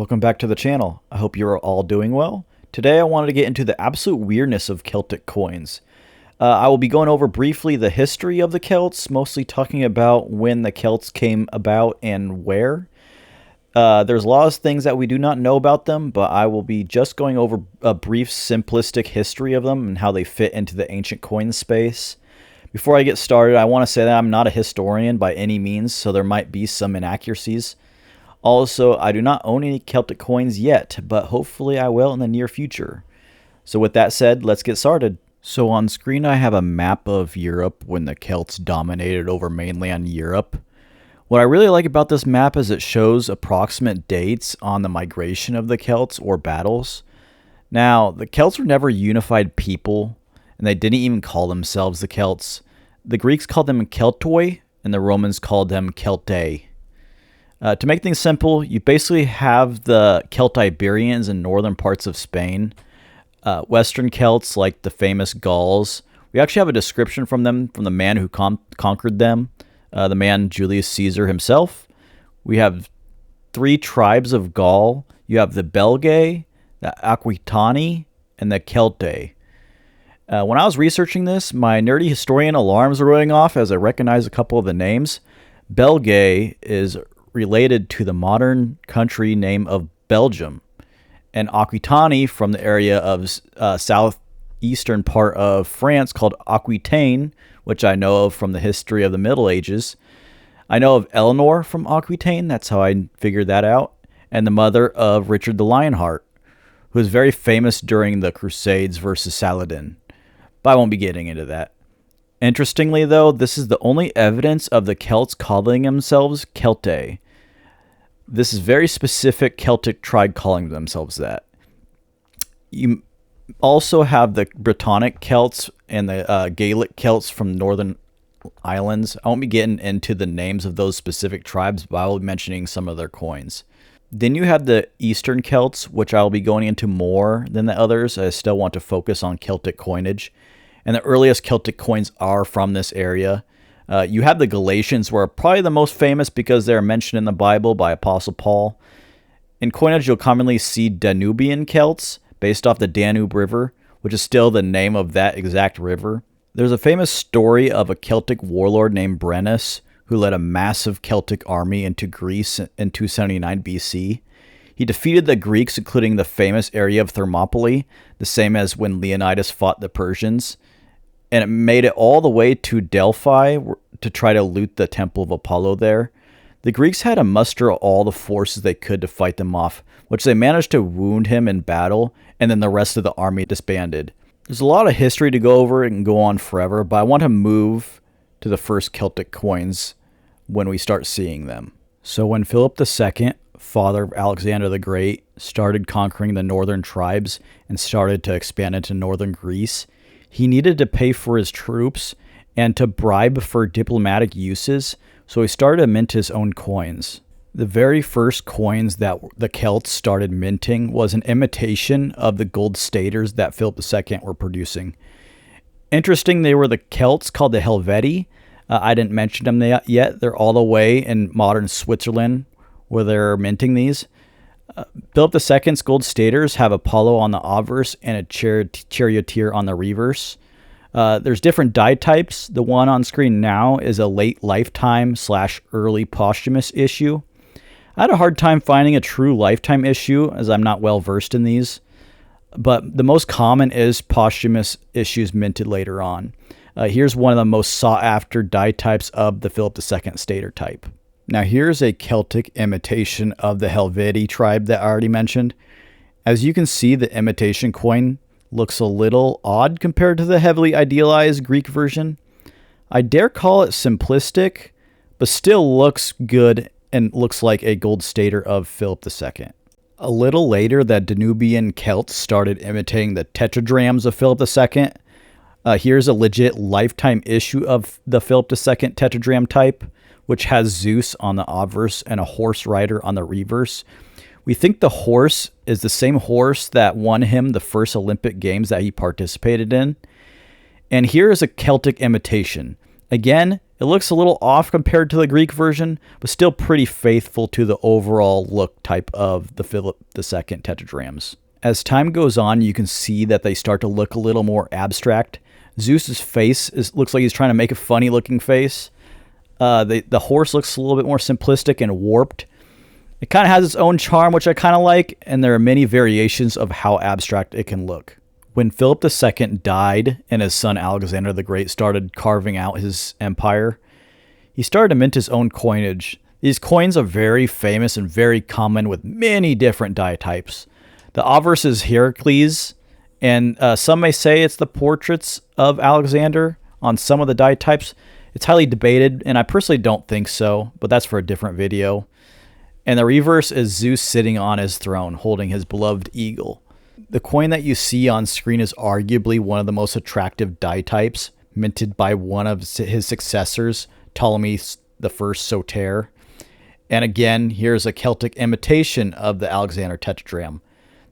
Welcome back to the channel. I hope you're all doing well. Today I wanted to get into the absolute weirdness of Celtic coins. I will be going over briefly the history of the Celts, mostly talking about when the Celts came about and where. There's a lot of things that we do not know about them, but I will be just going over a brief simplistic history of them and how they fit into the ancient coin space. Before I get started, I want to say that I'm not a historian by any means, so there might be some inaccuracies. Also, I do not own any Celtic coins yet, but hopefully I will in the near future. So with that said, let's get started. So on screen I have a map of Europe when the Celts dominated over mainland Europe. What I really like about this map is it shows approximate dates on the migration of the Celts or battles. Now, the Celts were never unified people, and they didn't even call themselves the Celts. The Greeks called them Keltoi, and the Romans called them Celtae. To make things simple, you basically have the Celtiberians in northern parts of Spain. Western Celts, like the famous Gauls. We actually have a description from them, from the man who conquered them, the man Julius Caesar himself. We have three tribes of Gaul. You have the Belgae, the Aquitani, and the Celtae. When I was researching this, my nerdy historian alarms were going off as I recognized a couple of the names. Belgae is related to the modern country name of Belgium, and Aquitani from the area of southeastern part of France called Aquitaine, which I know of from the history of the Middle Ages. I know of Eleanor from Aquitaine, that's how I figured that out, and the mother of Richard the Lionheart, who was very famous during the Crusades versus Saladin. But I won't be getting into that. Interestingly, though, this is the only evidence of the Celts calling themselves Celtae. This is very specific Celtic tribe calling themselves that. You also have the Brittonic Celts and the Gaelic Celts from northern islands. I won't be getting into the names of those specific tribes, but I will be mentioning some of their coins. Then you have the Eastern Celts, which I will be going into more than the others. I still want to focus on Celtic coinage. And the earliest Celtic coins are from this area. You have the Galatians, who are probably the most famous because they're mentioned in the Bible by Apostle Paul. In coinage, you'll commonly see Danubian Celts, based off the Danube River, which is still the name of that exact river. There's a famous story of a Celtic warlord named Brennus, who led a massive Celtic army into Greece in 279 BC. He defeated the Greeks, including the famous area of Thermopylae, the same as when Leonidas fought the Persians. And it made it all the way to Delphi to try to loot the Temple of Apollo there. The Greeks had to muster all the forces they could to fight them off, which they managed to wound him in battle, and then the rest of the army disbanded. There's a lot of history to go over and go on forever, but I want to move to the first Celtic coins when we start seeing them. So when Philip II, father of Alexander the Great, started conquering the northern tribes and started to expand into northern Greece, he needed to pay for his troops and to bribe for diplomatic uses, so he started to mint his own coins. The very first coins that the Celts started minting was an imitation of the gold staters that Philip II were producing. Interesting, they were the Celts called the Helvetii. I didn't mention them yet. They're all the way in modern Switzerland where they're minting these. Philip II's gold staters have Apollo on the obverse and a charioteer on the reverse. There's different die types. The one on screen now is a late lifetime / early posthumous issue. I had a hard time finding a true lifetime issue as I'm not well versed in these, but the most common is posthumous issues minted later on. Here's one of the most sought after die types of the Philip II stater type. Now here's a Celtic imitation of the Helvetii tribe that I already mentioned. As you can see, the imitation coin looks a little odd compared to the heavily idealized Greek version. I dare call it simplistic, but still looks good and looks like a gold stater of Philip II. A little later, the Danubian Celts started imitating the tetradrams of Philip II. Here's a legit lifetime issue of the Philip II tetradrama type, which has Zeus on the obverse and a horse rider on the reverse. We think the horse is the same horse that won him the first Olympic Games that he participated in. And here is a Celtic imitation. Again, It looks a little off compared to the Greek version, but still pretty faithful to the overall look type of the Philip II tetradrachms. As time goes on, you can see that they start to look a little more abstract. Zeus's face looks like he's trying to make a funny looking face. The horse looks a little bit more simplistic and warped. It kind of has its own charm, which I kind of like, and there are many variations of how abstract it can look. When Philip II died and his son Alexander the Great started carving out his empire, he started to mint his own coinage. These coins are very famous and very common with many different die types. The obverse is Heracles, and some may say it's the portraits of Alexander on some of the die types. It's highly debated, and I personally don't think so, but that's for a different video. And the reverse is Zeus sitting on his throne, holding his beloved eagle. The coin that you see on screen is arguably one of the most attractive die types, minted by one of his successors, Ptolemy I Soter. And again, here's a Celtic imitation of the Alexander tetradrachm.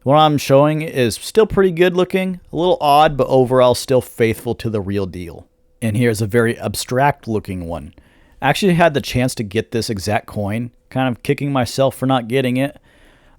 The one I'm showing is still pretty good looking, a little odd, but overall still faithful to the real deal. And here's a very abstract looking one. I actually had the chance to get this exact coin, kind of kicking myself for not getting it.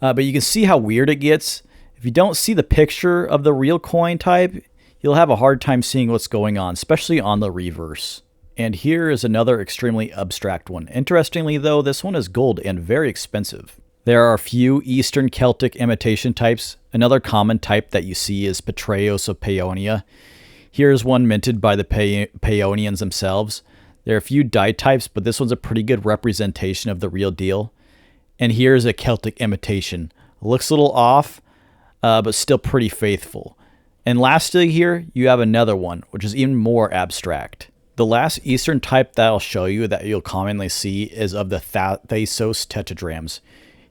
But you can see how weird it gets. If you don't see the picture of the real coin type, you'll have a hard time seeing what's going on, especially on the reverse. And here is another extremely abstract one. Interestingly though, this one is gold and very expensive. There are a few Eastern Celtic imitation types. Another common type that you see is Petreios of Paeonia. Here's one minted by the Paeonians themselves. There are a few die types, but this one's a pretty good representation of the real deal. And here's a Celtic imitation. It looks a little off, but still pretty faithful. And lastly here, you have another one, which is even more abstract. The last Eastern type that I'll show you that you'll commonly see is of the Thasos tetradrachms.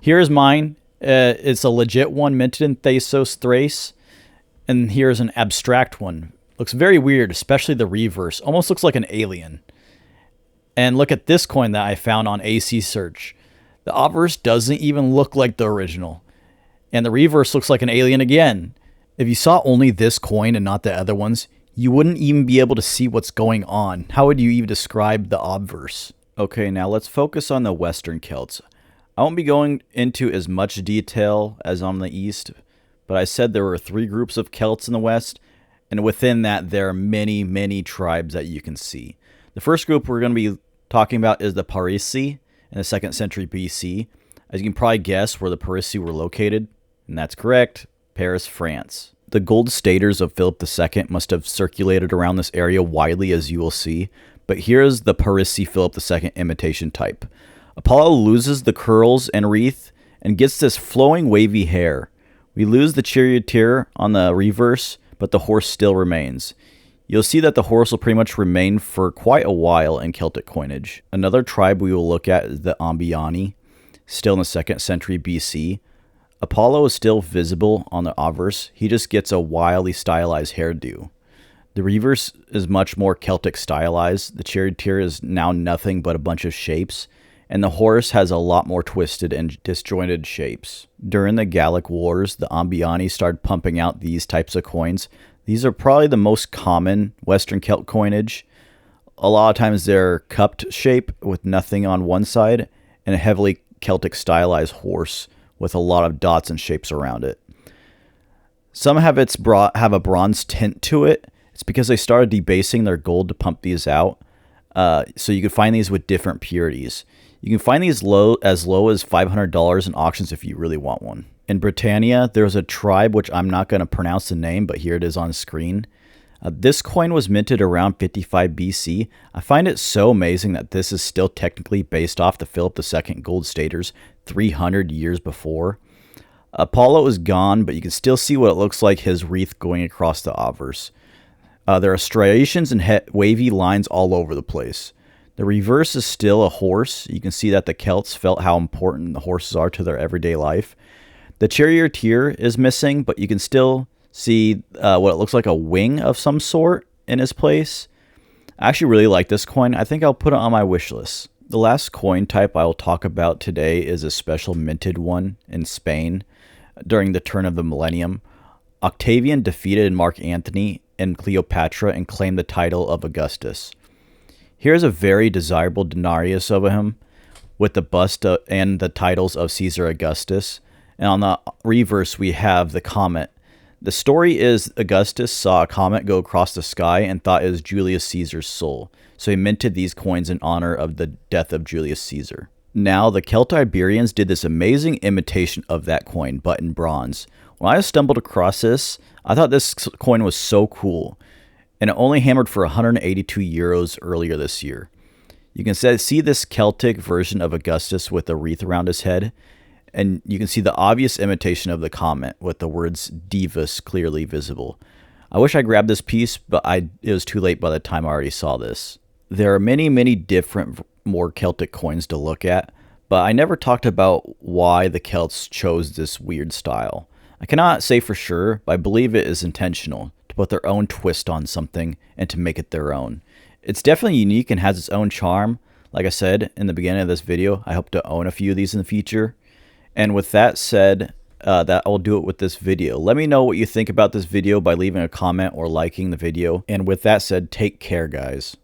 Here's mine. It's a legit one minted in Thasos, Thrace. And here's an abstract one. Looks very weird, especially the reverse. Almost looks like an alien. And look at this coin that I found on AC Search. The obverse doesn't even look like the original. And the reverse looks like an alien again. If you saw only this coin and not the other ones, you wouldn't even be able to see what's going on. How would you even describe the obverse? Okay, now let's focus on the Western Celts. I won't be going into as much detail as on the East, but I said there were 3 groups of Celts in the West, and within that there are many, many tribes that you can see. The first group we're going to be talking about is the Parisii in the 2nd century BC. As you can probably guess where the Parisii were located, and that's correct, Paris, France. The gold staters of Philip II must have circulated around this area widely, as you will see, but here's the Parisii Philip II imitation type. Apollo loses the curls and wreath and gets this flowing wavy hair. We lose the charioteer on the reverse, but the horse still remains. You'll see that the horse will pretty much remain for quite a while in Celtic coinage. Another tribe we will look at is the Ambiani, still in the 2nd century BC. Apollo is still visible on the obverse, he just gets a wildly stylized hairdo. The reverse is much more Celtic stylized, the charioteer is now nothing but a bunch of shapes, and the horse has a lot more twisted and disjointed shapes. During the Gallic Wars, the Ambiani started pumping out these types of coins. These are probably the most common Western Celt coinage. A lot of times they're cupped shape with nothing on one side, and a heavily Celtic stylized horse with a lot of dots and shapes around it. Some have a bronze tint to it. It's because they started debasing their gold to pump these out. So you can find these with different purities. You can find these as low as $500 in auctions if you really want one. In Britannia, there's a tribe which I'm not going to pronounce the name, but here it is on screen. This coin was minted around 55 BC. I find it so amazing that this is still technically based off the Philip II gold staters 300 years before. Apollo is gone, but you can still see what it looks like his wreath going across the obverse. There are striations and wavy lines all over the place. The reverse is still a horse. You can see that the Celts felt how important the horses are to their everyday life. The charioteer is missing, but you can still see what it looks like a wing of some sort in his place. I actually really like this coin. I think I'll put it on my wish list. The last coin type I will talk about today is a special minted one in Spain during the turn of the millennium. Octavian defeated Mark Antony and Cleopatra and claimed the title of Augustus. Here's a very desirable denarius of him with the bust and the titles of Caesar Augustus. And on the reverse, we have the comet. The story is Augustus saw a comet go across the sky and thought it was Julius Caesar's soul. So he minted these coins in honor of the death of Julius Caesar. Now, the Celtiberians did this amazing imitation of that coin, but in bronze. When I stumbled across this, I thought this coin was so cool. And it only hammered for 182 euros earlier this year. You can see this Celtic version of Augustus with a wreath around his head, and you can see the obvious imitation of the comet with the words Divus clearly visible. I wish I grabbed this piece, but it was too late by the time I already saw this. There are many different more Celtic coins to look at, but I never talked about why the Celts chose this weird style. I cannot say for sure, but I believe it is intentional, to put their own twist on something and to make it their own. It's definitely unique and has its own charm. Like I said in the beginning of this video, I hope to own a few of these in the future. And with that said, that will do it with this video. Let me know what you think about this video by leaving a comment or liking the video. And with that said, take care, guys.